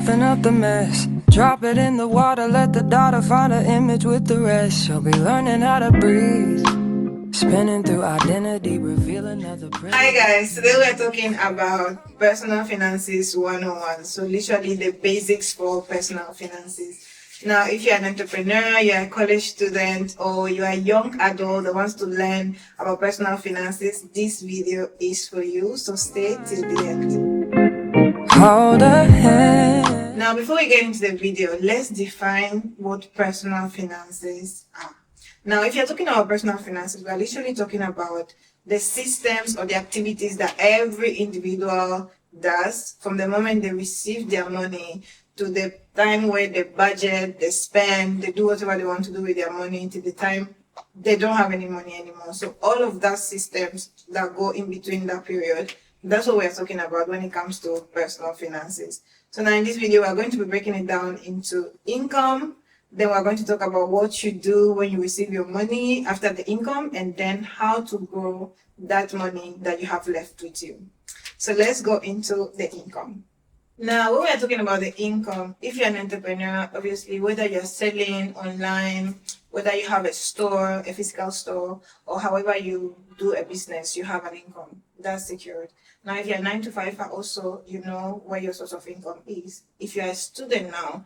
Soften up the mess, drop it in the water, let the daughter find her image with the rest. She'll be learning how to breathe, spinning through identity, reveal another. Hi guys, today we're talking about personal finances 101. So literally the basics for personal finances. Now, if you're an entrepreneur, you're a college student, or you're a young adult that wants to learn about personal finances, this video is for you. So stay till the end. Hold a hand. Now, before we get into the video, let's define what personal finances are. Now, if you're talking about personal finances, we're literally talking about the systems or the activities that every individual does from the moment they receive their money to the time where they budget, they spend, they do whatever they want to do with their money till the time they don't have any money anymore. So all of that systems that go in between that period, that's what we're talking about when it comes to personal finances. So now in this video, we're going to be breaking it down into income. Then we're going to talk about what you do when you receive your money after the income, and then how to grow that money that you have left with you. So let's go into the income. Now, when we're talking about the income, if you're an entrepreneur, obviously, whether you're selling online, whether you have a store, a physical store, or however you do a business, you have an income that's secured. Now, if you're a 9 to 5, also, you know where your source of income is. If you're a student now,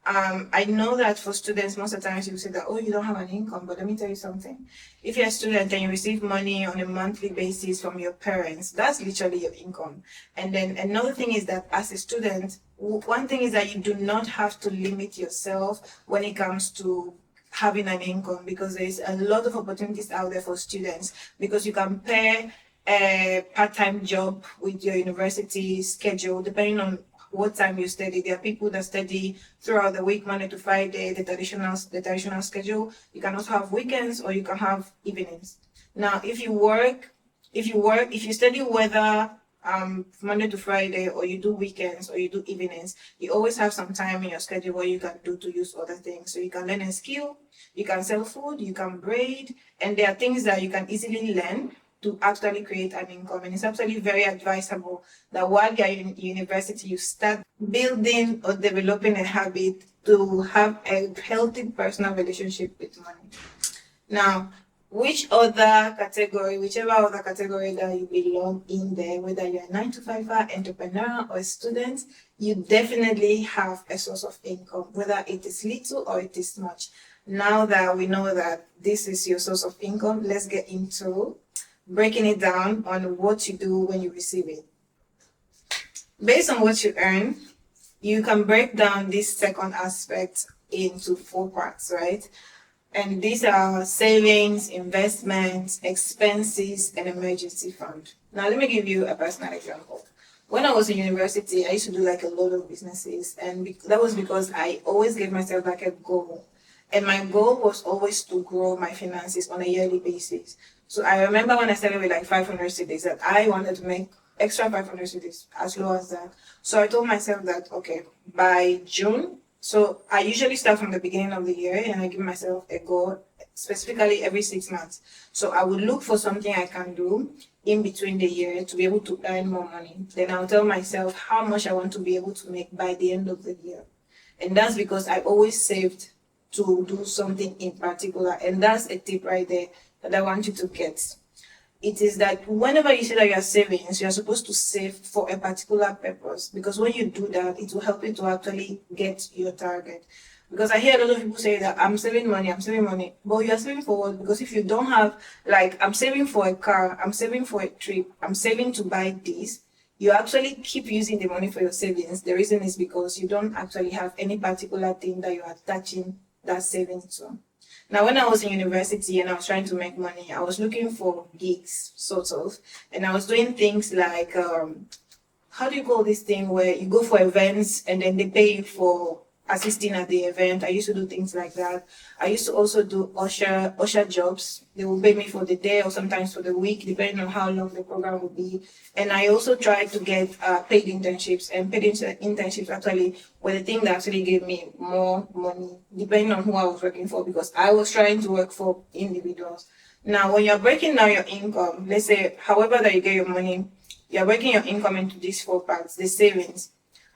I know that for students, most of the times you say that, oh, you don't have an income, but let me tell you something. If you're a student and you receive money on a monthly basis from your parents, that's literally your income. And then another thing is that as a student, one thing is that you do not have to limit yourself when it comes to having an income, because there's a lot of opportunities out there for students, because you can pair a part-time job with your university schedule depending on what time you study. There are people that study throughout the week, Monday to Friday, the traditional schedule. You can also have weekends, or you can have evenings. Now, if you study whether Monday to Friday, or you do weekends, or you do evenings, you always have some time in your schedule where you can do to use other things. So you can learn a skill, you can sell food, you can braid, and there are things that you can easily learn to actually create an income. And it's absolutely very advisable that while you're in university, you start building or developing a habit to have a healthy personal relationship with money. Now, whichever other category that you belong in there, whether you're a 9 to 5, entrepreneur, or a student, you definitely have a source of income, whether it is little or it is much. Now that we know that this is your source of income, let's get into breaking it down on what you do when you receive it. Based on what you earn, you can break down this second aspect into 4 parts, right? And these are savings, investments, expenses, and emergency fund. Now, let me give you a personal example. When I was in university, I used to do like a lot of businesses, and that was because I always gave myself like a goal. And my goal was always to grow my finances on a yearly basis. So I remember when I started with like 500 cedis that I wanted to make extra 500 cedis, as low as that. So I told myself that, okay, by June, so I usually start from the beginning of the year and I give myself a goal specifically every 6 months. So I would look for something I can do in between the year to be able to earn more money. Then I'll tell myself how much I want to be able to make by the end of the year. And that's because I always saved to do something in particular. And that's a tip right there that I want you to get. It is that whenever you say that you are saving, you are supposed to save for a particular purpose, because when you do that, it will help you to actually get your target. Because I hear a lot of people say that I'm saving money, but you are saving for what? Because if you don't have, like, I'm saving for a car, I'm saving for a trip, I'm saving to buy this, you actually keep using the money for your savings. The reason is because you don't actually have any particular thing that you are attaching that savings to. Now, when I was in university and I was trying to make money, I was looking for gigs, sort of, and I was doing things like, how do you call this thing where you go for events and then they pay you for assisting at the event? I used to do things like that. I used to also do usher jobs. They will pay me for the day or sometimes for the week, depending on how long the program will be. And I also tried to get paid internships, and paid internships actually were the thing that actually gave me more money, depending on who I was working for, because I was trying to work for individuals. Now, when you're breaking down your income, let's say, however that you get your money, you're breaking your income into these 4 parts: the savings.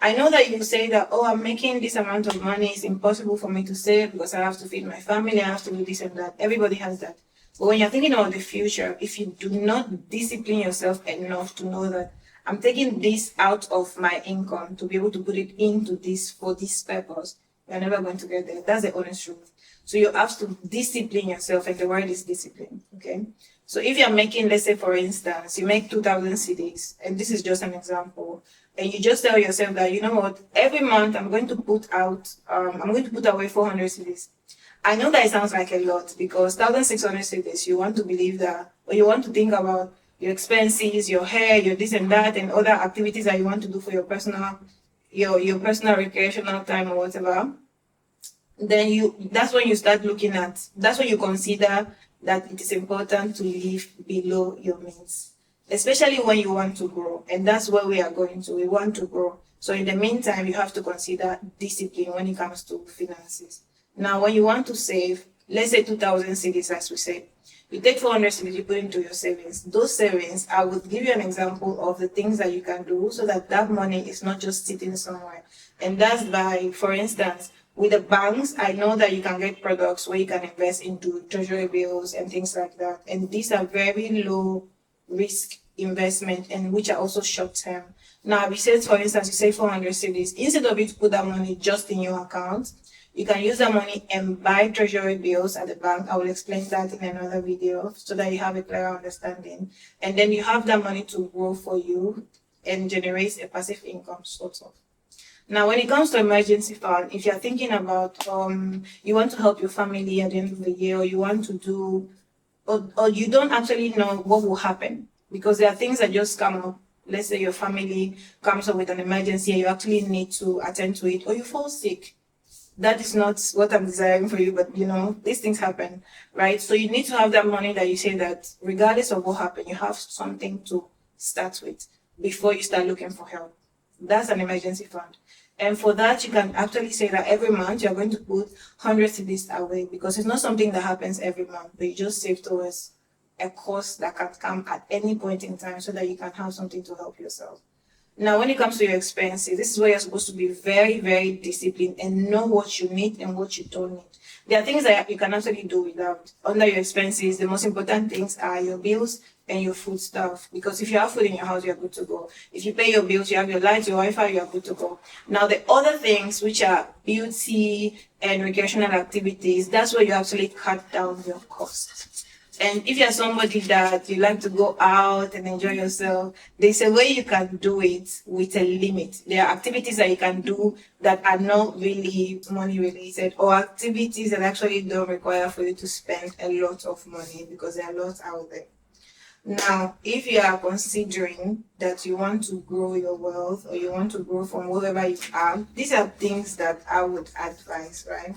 I know that you say that, oh, I'm making this amount of money. It's impossible for me to save because I have to feed my family. I have to do this and that. Everybody has that. But when you're thinking about the future, if you do not discipline yourself enough to know that I'm taking this out of my income to be able to put it into this for this purpose, you're never going to get there. That's the honest truth. So you have to discipline yourself, and the word is discipline. Okay. So if you're making, let's say for instance, you make 2,000 CDs, and this is just an example, and you just tell yourself that, you know what, every month I'm going to put away 400 CDs. I know that it sounds like a lot because 1,600 CDs, you want to believe that, or you want to think about your expenses, your hair, your this and that, and other activities that you want to do for your personal, your personal recreational time or whatever. Then that's when you start looking at, that's when you consider that it is important to live below your means, especially when you want to grow. And that's where we are going to. We want to grow. So in the meantime, you have to consider discipline when it comes to finances. Now, when you want to save, let's say 2,000 CDs, as we say, you take 400 CDs, you put into your savings. Those savings, I would give you an example of the things that you can do so that that money is not just sitting somewhere. And that's by, for instance, with the banks, I know that you can get products where you can invest into treasury bills and things like that. And these are very low risk investment and which are also short term. Now, if you say, for instance, you say 400 CDs, instead of you to put that money just in your account, you can use that money and buy treasury bills at the bank. I will explain that in another video so that you have a clearer understanding. And then you have that money to grow for you and generate a passive income sort of. Now, when it comes to emergency fund, if you're thinking about you want to help your family at the end of the year, or you want to do, or you don't actually know what will happen because there are things that just come up. Let's say your family comes up with an emergency and you actually need to attend to it, or you fall sick. That is not what I'm desiring for you, but you know, these things happen, right? So you need to have that money that you say that regardless of what happened, you have something to start with before you start looking for help. That's an emergency fund. And for that, you can actually say that every month you're going to put 100 CDs away because it's not something that happens every month, but you just save towards a cost that can come at any point in time so that you can have something to help yourself. Now, when it comes to your expenses, this is where you're supposed to be very, very disciplined and know what you need and what you don't need. There are things that you can actually do without. Under your expenses, the most important things are your bills and your food stuff. Because if you have food in your house, you're good to go. If you pay your bills, you have your lights, your Wi-Fi, you're good to go. Now, the other things, which are beauty and recreational activities, that's where you actually cut down your costs. And if you're somebody that you like to go out and enjoy yourself, there's a way you can do it with a limit. There are activities that you can do that are not really money related, or activities that actually don't require for you to spend a lot of money because there are lots out there. Now, if you are considering that you want to grow your wealth or you want to grow from wherever you are, these are things that I would advise, right?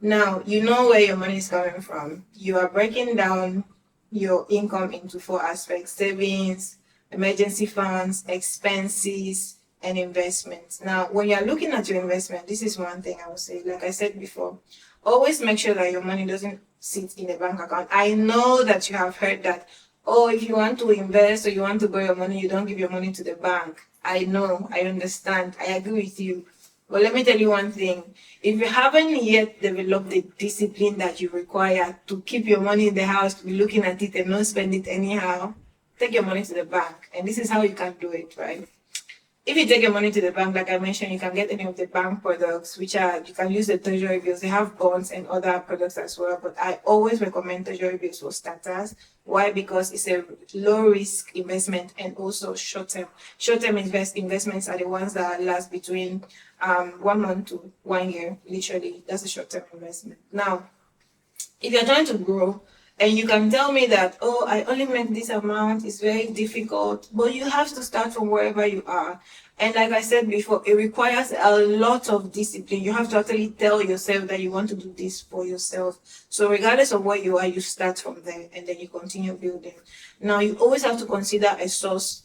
Now, you know where your money is coming from. You are breaking down your income into 4 aspects: savings, emergency funds, expenses, and investments. Now, when you're looking at your investment, this is one thing I would say. Like I said before, always make sure that your money doesn't sit in a bank account. I know that you have heard that, oh, if you want to invest or you want to borrow your money, you don't give your money to the bank. I know, I understand, I agree with you. But let me tell you one thing. If you haven't yet developed the discipline that you require to keep your money in the house, to be looking at it and not spend it anyhow, take your money to the bank. And this is how you can do it, right? If you take your money to the bank, like I mentioned, you can get any of the bank products, which are, you can use the treasury bills. They have bonds and other products as well. But I always recommend treasury bills for starters. Why? Because it's a low risk investment and also short term. Short term investments are the ones that last between 1 month to 1 year. Literally, that's a short term investment. Now, if you're trying to grow, and you can tell me that, oh, I only make this amount, it's very difficult, but you have to start from wherever you are. And like I said before, it requires a lot of discipline. You have to actually tell yourself that you want to do this for yourself. So regardless of where you are, you start from there and then you continue building. Now, you always have to consider a source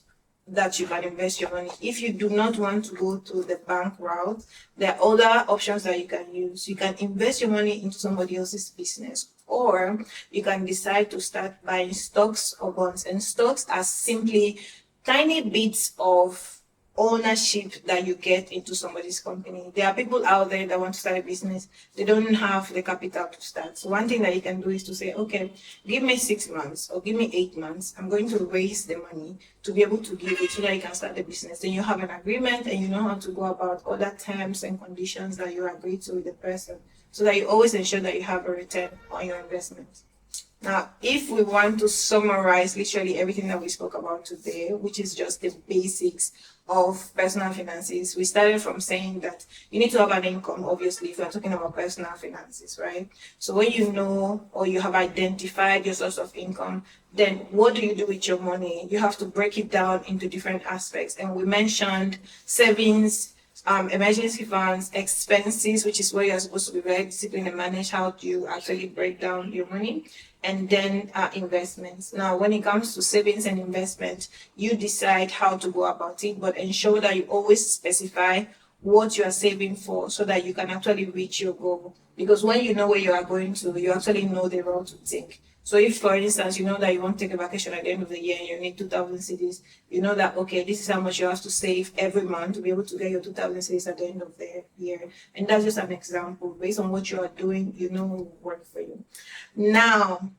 that you can invest your money. If you do not want to go to the bank route, there are other options that you can use. You can invest your money into somebody else's business, or you can decide to start buying stocks or bonds. And stocks are simply tiny bits of ownership that you get into somebody's company. There are people out there that want to start a business. They don't have the capital to start. So one thing that you can do is to say, okay, give me 6 months or give me 8 months. I'm going to raise the money to be able to give it so that you can start the business. Then you have an agreement and you know how to go about other terms and conditions that you agree to with the person, so that you always ensure that you have a return on your investment. Now, if we want to summarize literally everything that we spoke about today, which is just the basics of personal finances, we started from saying that you need to have an income, obviously, if you're talking about personal finances, right? So when you know or you have identified your source of income, then what do you do with your money? You have to break it down into different aspects. And we mentioned savings, emergency funds, expenses, which is where you're supposed to be very disciplined and manage how do you actually break down your money, and then investments. Now, when it comes to savings and investment, you decide how to go about it, but ensure that you always specify what you are saving for so that you can actually reach your goal. Because when you know where you are going to, you actually know the route to take. So if, for instance, you know that you want to take a vacation at the end of the year and you need 2,000 cedis, you know that, okay, this is how much you have to save every month to be able to get your 2,000 cedis at the end of the year. And that's just an example. Based on what you are doing, you know what will work for you. Now,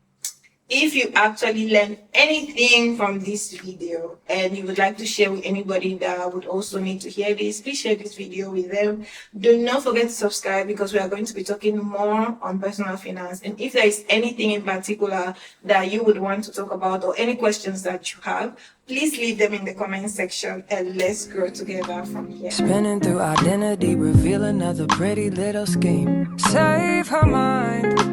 if you actually learned anything from this video and you would like to share with anybody that would also need to hear this, please share this video with them. Do not forget to subscribe, because we are going to be talking more on personal finance. And if there is anything in particular that you would want to talk about or any questions that you have, please leave them in the comment section and let's grow together from here. Spinning through identity, reveal another pretty little scheme. Save her mind.